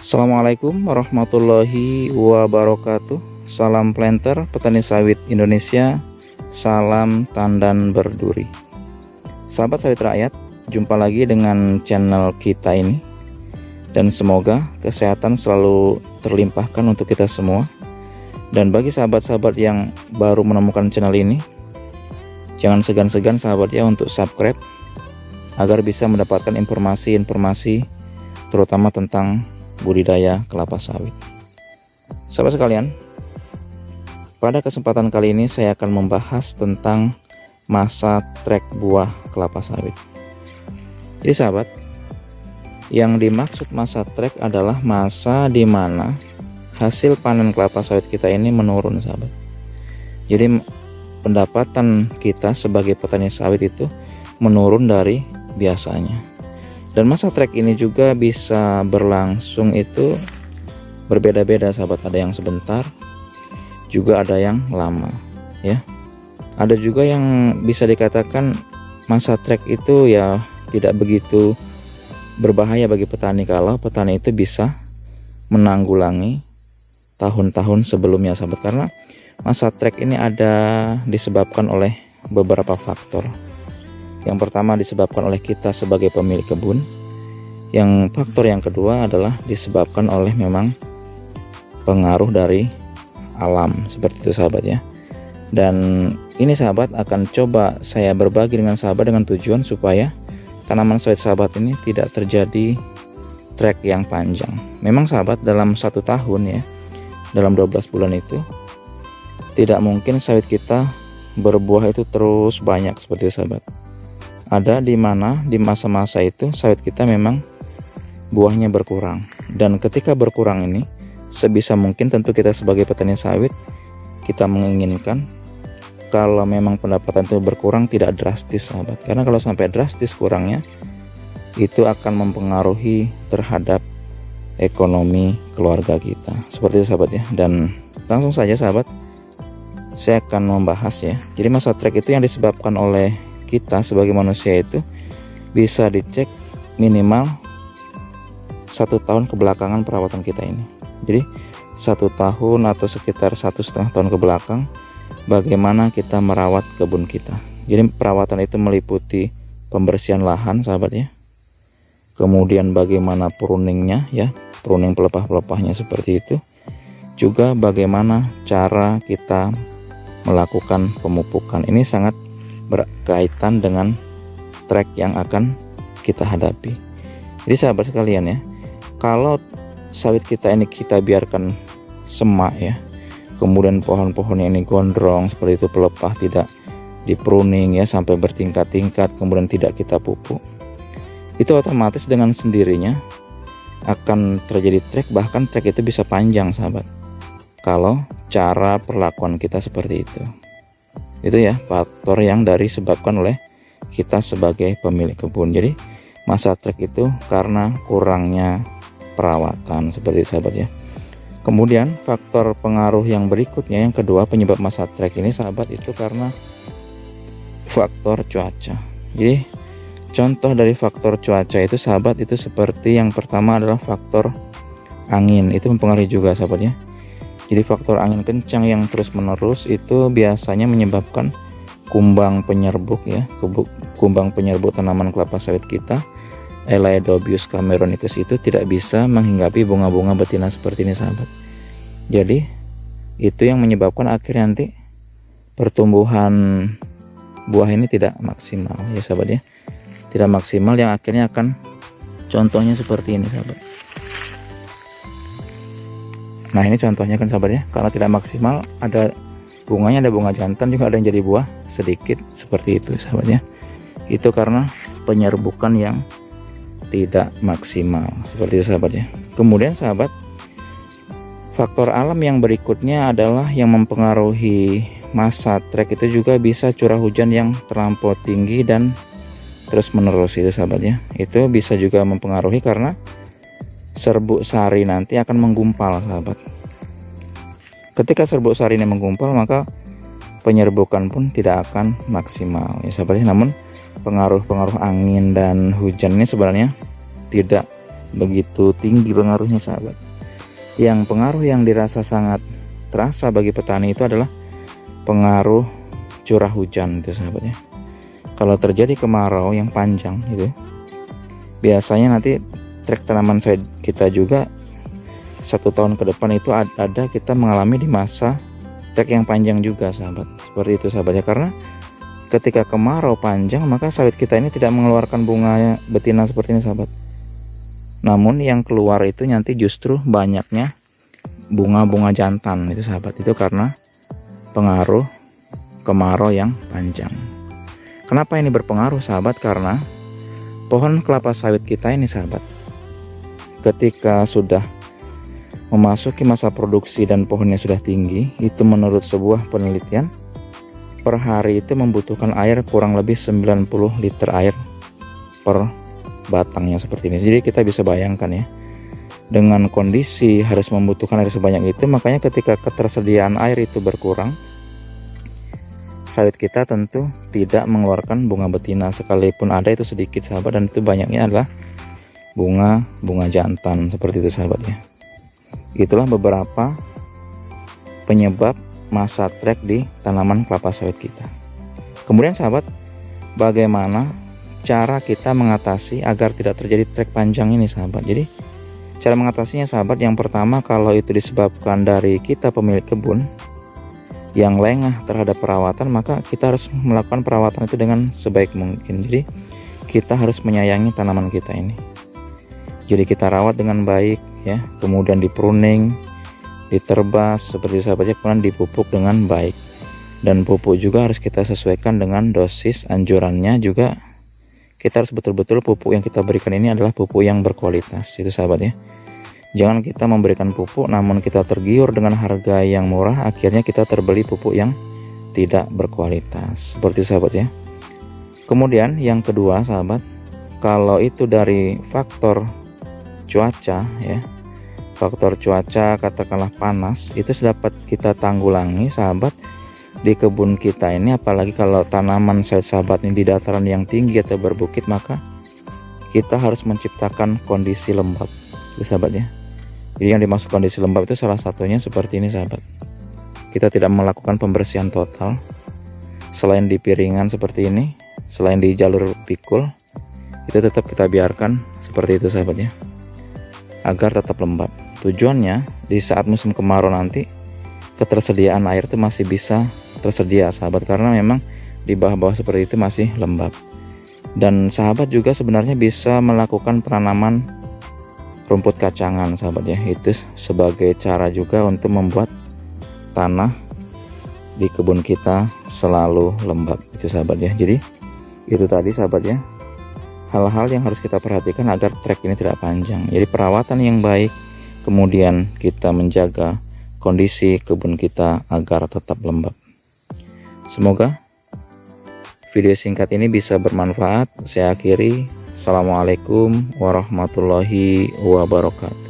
Assalamualaikum warahmatullahi wabarakatuh. Salam planter petani sawit Indonesia. Salam tandan berduri. Sahabat sawit rakyat, jumpa lagi dengan channel kita ini. Dan semoga kesehatan selalu terlimpahkan untuk kita semua. Dan bagi sahabat-sahabat yang baru menemukan channel ini, jangan segan-segan sahabat ya untuk subscribe agar bisa mendapatkan informasi-informasi terutama tentang budidaya kelapa sawit. Sahabat sekalian, pada kesempatan kali ini saya akan membahas tentang masa trek buah kelapa sawit. Jadi sahabat, yang dimaksud masa trek adalah masa di mana hasil panen kelapa sawit kita ini menurun sahabat. Jadi pendapatan kita sebagai petani sawit itu menurun dari biasanya. Dan masa trek ini juga bisa berlangsung itu berbeda-beda sahabat. Ada yang sebentar, juga ada yang lama ya. Ada juga yang bisa dikatakan masa trek itu ya tidak begitu berbahaya bagi petani kalau petani itu bisa menanggulangi tahun-tahun sebelumnya sahabat. Karena masa trek ini ada disebabkan oleh beberapa faktor. Yang pertama disebabkan oleh kita sebagai pemilik kebun. Yang faktor yang kedua adalah disebabkan oleh memang pengaruh dari alam, seperti itu sahabat ya. Dan ini sahabat akan coba saya berbagi dengan sahabat dengan tujuan supaya tanaman sawit sahabat ini tidak terjadi trek yang panjang. Memang sahabat dalam 1 tahun ya, dalam 12 bulan itu tidak mungkin sawit kita berbuah itu terus banyak seperti itu sahabat. Ada di mana di masa-masa itu sawit kita memang buahnya berkurang, dan ketika berkurang ini sebisa mungkin tentu kita sebagai petani sawit kita menginginkan kalau memang pendapatan itu berkurang tidak drastis sahabat, karena kalau sampai drastis kurangnya itu akan mempengaruhi terhadap ekonomi keluarga kita, seperti itu sahabat ya. Dan langsung saja sahabat, saya akan membahas ya. Jadi masa trek itu yang disebabkan oleh kita sebagai manusia itu bisa dicek minimal 1 tahun kebelakangan perawatan kita ini. Jadi 1 tahun atau sekitar 1,5 tahun ke belakang bagaimana kita merawat kebun kita. Jadi perawatan itu meliputi pembersihan lahan sahabat ya, kemudian bagaimana pruningnya ya, pruning pelepah-pelepahnya seperti itu, juga bagaimana cara kita melakukan pemupukan. Ini sangat berkaitan dengan trek yang akan kita hadapi. Jadi sahabat sekalian ya, kalau sawit kita ini kita biarkan semak ya, kemudian pohon-pohonnya ini gondrong seperti itu, pelepah tidak di pruning ya sampai bertingkat-tingkat, kemudian tidak kita pupuk, itu otomatis dengan sendirinya akan terjadi trek. Bahkan trek itu bisa panjang sahabat kalau cara perlakuan kita seperti itu. Itu ya faktor yang disebabkan oleh kita sebagai pemilik kebun. Jadi masa trek itu karena kurangnya perawatan, seperti itu sahabat ya. Kemudian faktor pengaruh yang berikutnya, yang kedua penyebab masa trek ini sahabat, itu karena faktor cuaca. Jadi contoh dari faktor cuaca itu sahabat, itu seperti yang pertama adalah faktor angin. Itu mempengaruhi juga sahabat ya. Jadi faktor angin kencang yang terus menerus itu biasanya menyebabkan kumbang penyerbuk ya, kumbang penyerbuk tanaman kelapa sawit kita, Elaedobius cameronicus, itu tidak bisa menghinggapi bunga-bunga betina seperti ini sahabat. Jadi itu yang menyebabkan akhirnya nanti pertumbuhan buah ini tidak maksimal ya sahabat ya, tidak maksimal, yang akhirnya akan contohnya seperti ini sahabat. Nah ini contohnya kan sahabat ya, karena tidak maksimal, ada bunganya, ada bunga jantan juga, ada yang jadi buah sedikit seperti itu sahabat ya. Itu karena penyerbukan yang tidak maksimal, seperti itu sahabat ya. Kemudian sahabat, faktor alam yang berikutnya adalah yang mempengaruhi masa trek itu juga bisa curah hujan yang terlampau tinggi dan terus menerus itu sahabat ya. Itu bisa juga mempengaruhi karena serbuk sari nanti akan menggumpal sahabat. Ketika serbuk sari ini menggumpal, maka penyerbukan pun tidak akan maksimal ya sahabat ya. Namun pengaruh-pengaruh angin dan hujan ini sebenarnya tidak begitu tinggi pengaruhnya sahabat. Yang pengaruh yang dirasa sangat terasa bagi petani itu adalah pengaruh curah hujan itu sahabat ya. Kalau terjadi kemarau yang panjang itu, biasanya nanti trek tanaman sawit kita juga 1 tahun ke depan itu ada kita mengalami di masa trek yang panjang juga sahabat. Seperti itu sahabat ya, karena ketika kemarau panjang maka sawit kita ini tidak mengeluarkan bunga betina seperti ini sahabat. Namun yang keluar itu nanti justru banyaknya bunga-bunga jantan itu sahabat. Itu karena pengaruh kemarau yang panjang. Kenapa ini berpengaruh sahabat? Karena pohon kelapa sawit kita ini sahabat, ketika sudah memasuki masa produksi dan pohonnya sudah tinggi, itu menurut sebuah penelitian per hari itu membutuhkan air kurang lebih 90 liter air per batangnya seperti ini. Jadi kita bisa bayangkan ya, dengan kondisi harus membutuhkan air sebanyak itu, makanya ketika ketersediaan air itu berkurang, sawit kita tentu tidak mengeluarkan bunga betina, sekalipun ada itu sedikit sahabat, dan itu banyaknya adalah bunga jantan seperti itu sahabat ya. Itulah beberapa penyebab masa trek di tanaman kelapa sawit kita. Kemudian sahabat, bagaimana cara kita mengatasi agar tidak terjadi trek panjang ini sahabat? Jadi cara mengatasinya sahabat, yang pertama, kalau itu disebabkan dari kita pemilik kebun yang lengah terhadap perawatan, maka kita harus melakukan perawatan itu dengan sebaik mungkin. Jadi kita harus menyayangi tanaman kita ini. Jadi kita rawat dengan baik ya, kemudian di pruning, diterbas seperti sahabatnya, kemudian dipupuk dengan baik. Dan pupuk juga harus kita sesuaikan dengan dosis anjurannya juga. Kita harus betul-betul pupuk yang kita berikan ini adalah pupuk yang berkualitas itu sahabat ya. Jangan kita memberikan pupuk namun kita tergiur dengan harga yang murah, akhirnya kita terbeli pupuk yang tidak berkualitas seperti itu sahabat ya. Kemudian yang kedua sahabat, kalau itu dari faktor cuaca ya, faktor cuaca katakanlah panas, itu dapat kita tanggulangi sahabat di kebun kita ini. Apalagi kalau tanaman sawit sahabat ini di dataran yang tinggi atau berbukit, maka kita harus menciptakan kondisi lembab itu sahabat ya. Jadi yang dimaksud kondisi lembab itu salah satunya seperti ini sahabat, kita tidak melakukan pembersihan total selain di piringan seperti ini, selain di jalur pikul, itu tetap kita biarkan seperti itu sahabat ya, agar tetap lembab. Tujuannya di saat musim kemarau nanti ketersediaan air itu masih bisa tersedia sahabat, karena memang di bawah-bawah seperti itu masih lembab. Dan sahabat juga sebenarnya bisa melakukan penanaman rumput kacangan sahabat ya, itu sebagai cara juga untuk membuat tanah di kebun kita selalu lembab itu sahabat ya. Jadi itu tadi sahabat ya, hal-hal yang harus kita perhatikan agar trek ini tidak panjang. Jadi perawatan yang baik, kemudian kita menjaga kondisi kebun kita agar tetap lembab. Semoga video singkat ini bisa bermanfaat. Saya akhiri. Assalamualaikum warahmatullahi wabarakatuh.